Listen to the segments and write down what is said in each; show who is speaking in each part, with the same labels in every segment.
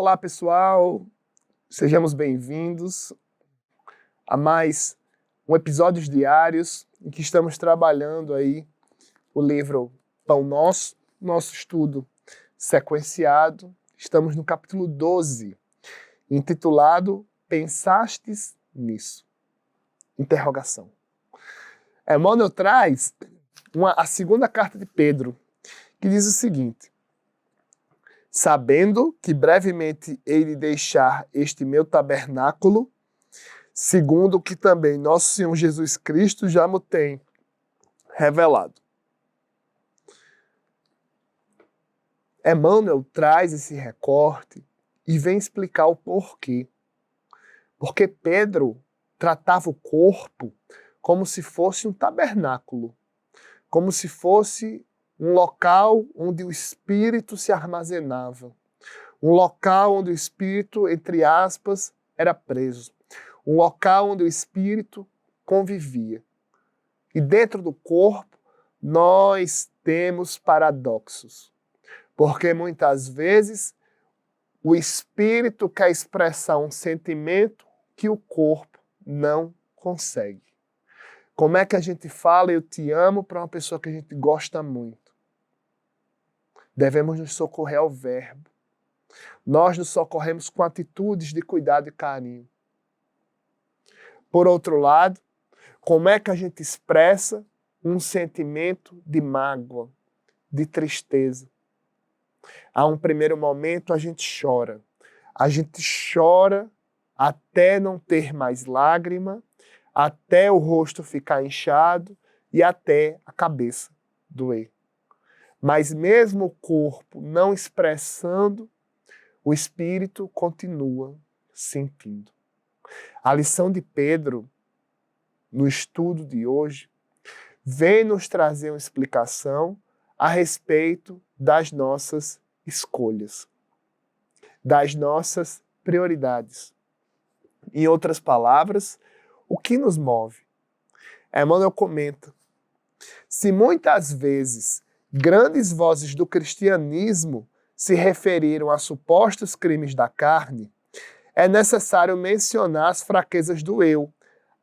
Speaker 1: Olá, pessoal, sejamos bem-vindos a mais um Episódios Diários em que estamos trabalhando aí o livro Pão Nosso, nosso estudo sequenciado. Estamos no capítulo 12, intitulado Pensastes nisso? Interrogação. Emmanuel traz a segunda carta de Pedro, que diz o seguinte: sabendo que brevemente hei de deixar este meu tabernáculo, segundo o que também nosso Senhor Jesus Cristo já me tem revelado. Emmanuel traz esse recorte e vem explicar o porquê. Porque Pedro tratava o corpo como se fosse um tabernáculo, como se fosse um local onde o espírito se armazenava, um local onde o espírito, entre aspas, era preso, um local onde o espírito convivia. E dentro do corpo, nós temos paradoxos, porque muitas vezes o espírito quer expressar um sentimento que o corpo não consegue. Como é que a gente fala "eu te amo" para uma pessoa que a gente gosta muito? Devemos nos socorrer ao verbo. Nós nos socorremos com atitudes de cuidado e carinho. Por outro lado, como é que a gente expressa um sentimento de mágoa, de tristeza? A um primeiro momento a gente chora. A gente chora até não ter mais lágrima, até o rosto ficar inchado e até a cabeça doer. Mas mesmo o corpo não expressando, o espírito continua sentindo. A lição de Pedro, no estudo de hoje, vem nos trazer uma explicação a respeito das nossas escolhas, das nossas prioridades. Em outras palavras, o que nos move? Emmanuel comenta: se muitas vezes grandes vozes do cristianismo se referiram a supostos crimes da carne, é necessário mencionar as fraquezas do eu,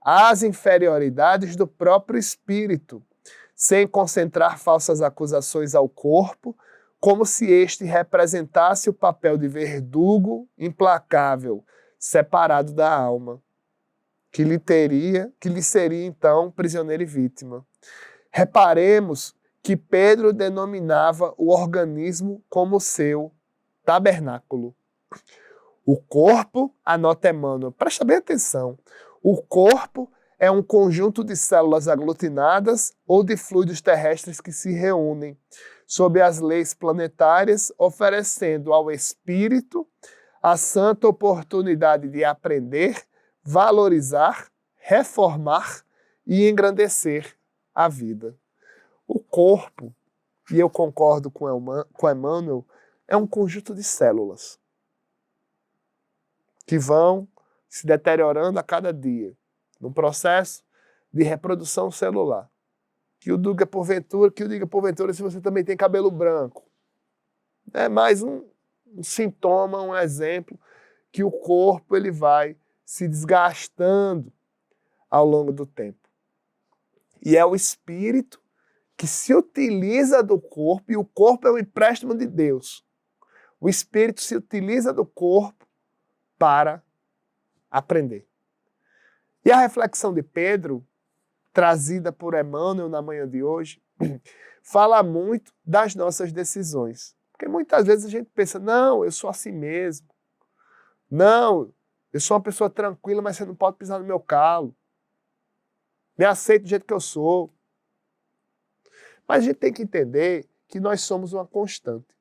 Speaker 1: as inferioridades do próprio espírito, sem concentrar falsas acusações ao corpo, como se este representasse o papel de verdugo implacável, separado da alma, que lhe seria então prisioneiro e vítima. Reparemos que Pedro denominava o organismo como seu tabernáculo. O corpo, anota Emmanuel, presta bem atenção, o corpo é um conjunto de células aglutinadas ou de fluidos terrestres que se reúnem sob as leis planetárias, oferecendo ao espírito a santa oportunidade de aprender, valorizar, reformar e engrandecer a vida. O corpo, e eu concordo com Emmanuel, é um conjunto de células que vão se deteriorando a cada dia, no processo de reprodução celular. Que o diga porventura se você também tem cabelo branco. É mais um sintoma, um exemplo que o corpo ele vai se desgastando ao longo do tempo. E é o espírito que se utiliza do corpo, e o corpo é um empréstimo de Deus. O espírito se utiliza do corpo para aprender. E a reflexão de Pedro, trazida por Emmanuel na manhã de hoje, fala muito das nossas decisões. Porque muitas vezes a gente pensa, não, eu sou assim mesmo. Não, eu sou uma pessoa tranquila, mas você não pode pisar no meu calo. Me aceito do jeito que eu sou. Mas a gente tem que entender que nós somos uma constante.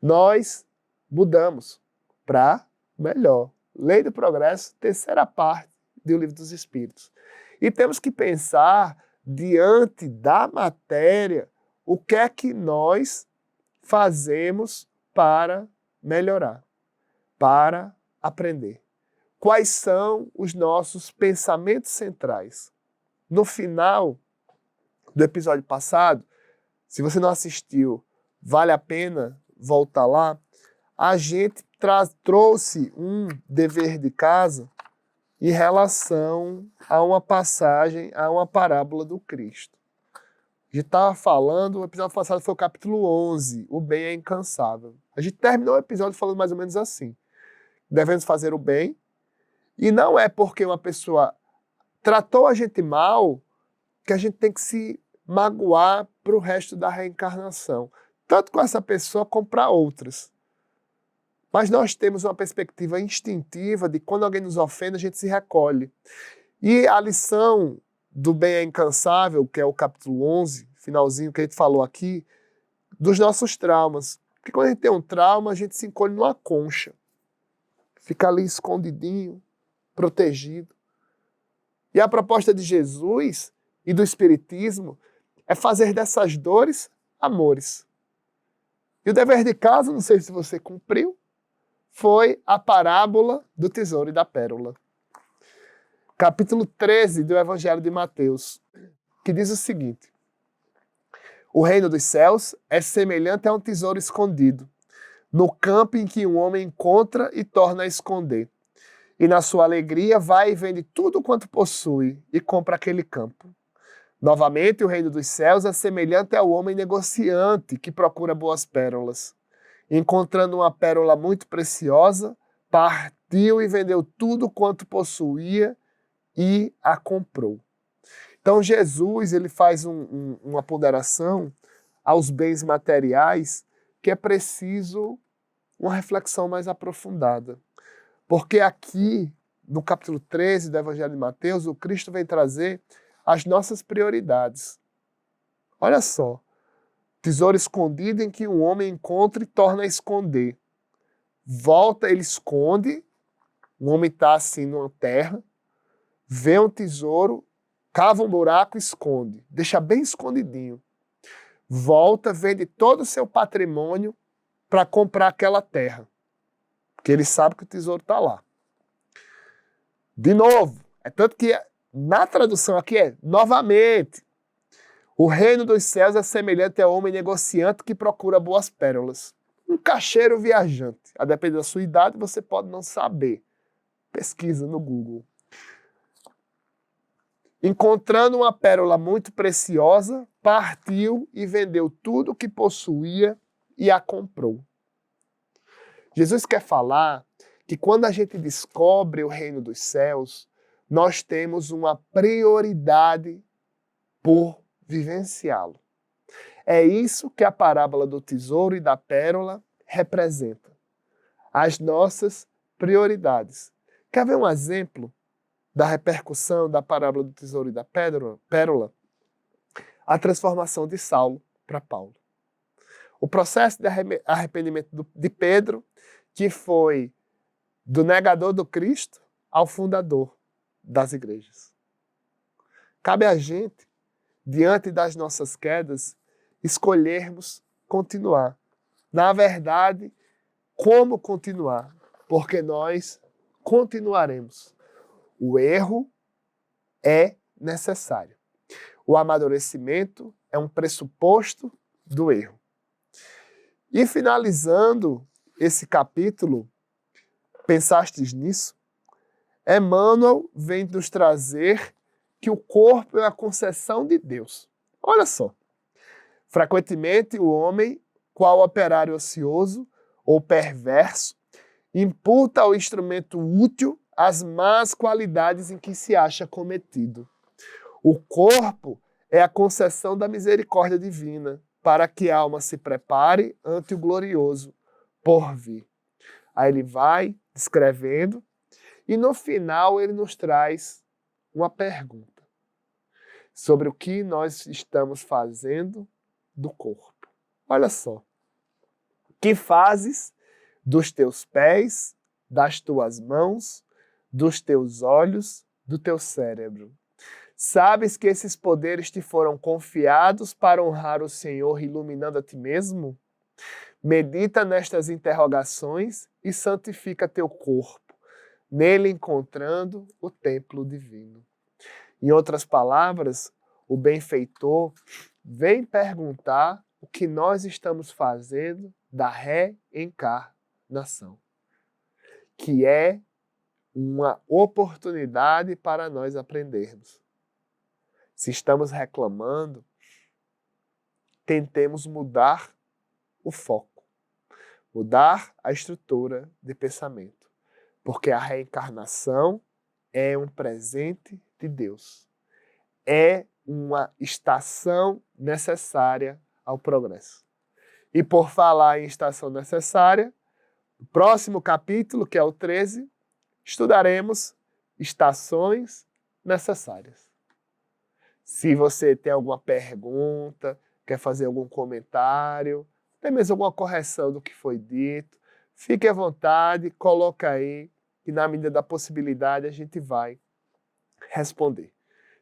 Speaker 1: Nós mudamos para melhor. Lei do Progresso, terceira parte do Livro dos Espíritos. E temos que pensar, diante da matéria, o que é que nós fazemos para melhorar, para aprender. Quais são os nossos pensamentos centrais? No final do episódio passado, se você não assistiu, vale a pena voltar lá. a gente trouxe um dever de casa em relação a uma passagem, a uma parábola do Cristo. A gente estava falando, o episódio passado foi o capítulo 11, o bem é incansável. A gente terminou o episódio falando mais ou menos assim. Devemos fazer o bem, e não é porque uma pessoa tratou a gente mal que a gente tem que se magoar para o resto da reencarnação. Tanto com essa pessoa como para outras. Mas nós temos uma perspectiva instintiva de quando alguém nos ofende, a gente se recolhe. E a lição do bem é incansável, que é o capítulo 11, finalzinho que a gente falou aqui, dos nossos traumas. Porque quando a gente tem um trauma, a gente se encolhe numa concha. Fica ali escondidinho, protegido. E a proposta de Jesus e do Espiritismo é fazer dessas dores amores. E o dever de casa, não sei se você cumpriu, foi a parábola do tesouro e da pérola. Capítulo 13 do Evangelho de Mateus, que diz o seguinte: o reino dos céus é semelhante a um tesouro escondido, no campo em que um homem encontra e torna a esconder. E na sua alegria vai e vende tudo quanto possui e compra aquele campo. Novamente, o reino dos céus é semelhante ao homem negociante que procura boas pérolas. Encontrando uma pérola muito preciosa, partiu e vendeu tudo quanto possuía e a comprou. Então Jesus ele faz uma ponderação aos bens materiais que é preciso uma reflexão mais aprofundada. Porque aqui, no capítulo 13 do Evangelho de Mateus, o Cristo vem trazer as nossas prioridades. Olha só. Tesouro escondido em que um homem encontra e torna a esconder. Volta, ele esconde, o homem está assim numa terra, vê um tesouro, cava um buraco e esconde. Deixa bem escondidinho. Volta, vende todo o seu patrimônio para comprar aquela terra. Porque ele sabe que o tesouro está lá. De novo, é tanto que na tradução aqui é novamente. O reino dos céus é semelhante ao homem negociante que procura boas pérolas. Um caixeiro viajante. A depender da sua idade, você pode não saber. Pesquisa no Google. Encontrando uma pérola muito preciosa, partiu e vendeu tudo o que possuía e a comprou. Jesus quer falar que quando a gente descobre o reino dos céus, nós temos uma prioridade por vivenciá-lo. É isso que a parábola do tesouro e da pérola representa. As nossas prioridades. Quer ver um exemplo da repercussão da parábola do tesouro e da pérola? A transformação de Saulo para Paulo. O processo de arrependimento de Pedro, que foi do negador do Cristo ao fundador das igrejas. Cabe a gente, diante das nossas quedas, escolhermos continuar. Na verdade, como continuar? Porque nós continuaremos. O erro é necessário. O amadurecimento é um pressuposto do erro. E finalizando esse capítulo, pensastes nisso? Emmanuel vem nos trazer que o corpo é a concessão de Deus. Olha só. Frequentemente o homem, qual operário ocioso ou perverso, imputa ao instrumento útil as más qualidades em que se acha cometido. O corpo é a concessão da misericórdia divina, para que a alma se prepare ante o glorioso porvir. Aí ele vai descrevendo e no final ele nos traz uma pergunta sobre o que nós estamos fazendo do corpo. Olha só. Que fazes dos teus pés, das tuas mãos, dos teus olhos, do teu cérebro? Sabes que esses poderes te foram confiados para honrar o Senhor iluminando a ti mesmo? Medita nestas interrogações e santifica teu corpo, nele encontrando o templo divino. Em outras palavras, o benfeitor vem perguntar o que nós estamos fazendo da reencarnação. nação, que é uma oportunidade para nós aprendermos. Se estamos reclamando, tentemos mudar o foco, mudar a estrutura de pensamento, porque a reencarnação é um presente de Deus, é uma estação necessária ao progresso. E por falar em estação necessária, no próximo capítulo, que é o 13, estudaremos estações necessárias. Se você tem alguma pergunta, quer fazer algum comentário, até mesmo alguma correção do que foi dito, fique à vontade, coloca aí, e na medida da possibilidade a gente vai responder.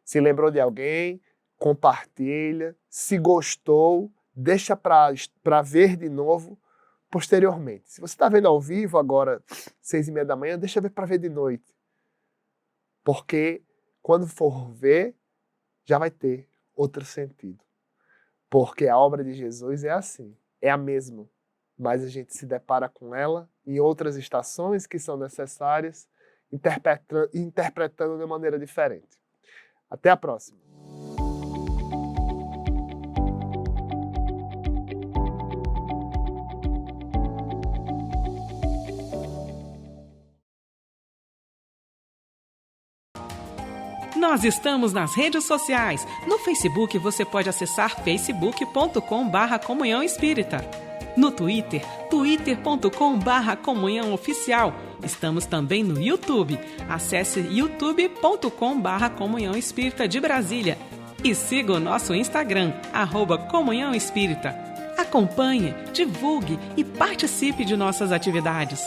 Speaker 1: Se lembrou de alguém, compartilha. Se gostou, deixa para ver de novo posteriormente. Se você está vendo ao vivo agora, 6h30 da manhã, deixa para ver de noite. Porque quando for ver, já vai ter outro sentido. Porque a obra de Jesus é assim, é a mesma, mas a gente se depara com ela em outras estações que são necessárias, interpretando de maneira diferente. Até a próxima!
Speaker 2: Nós estamos nas redes sociais. No Facebook você pode acessar facebook.com/Comunhão Espírita. No Twitter, twitter.com/Comunhão Oficial. Estamos também no YouTube. Acesse youtube.com/Comunhão Espírita de Brasília. E siga o nosso Instagram, @Comunhão Espírita. Acompanhe, divulgue e participe de nossas atividades.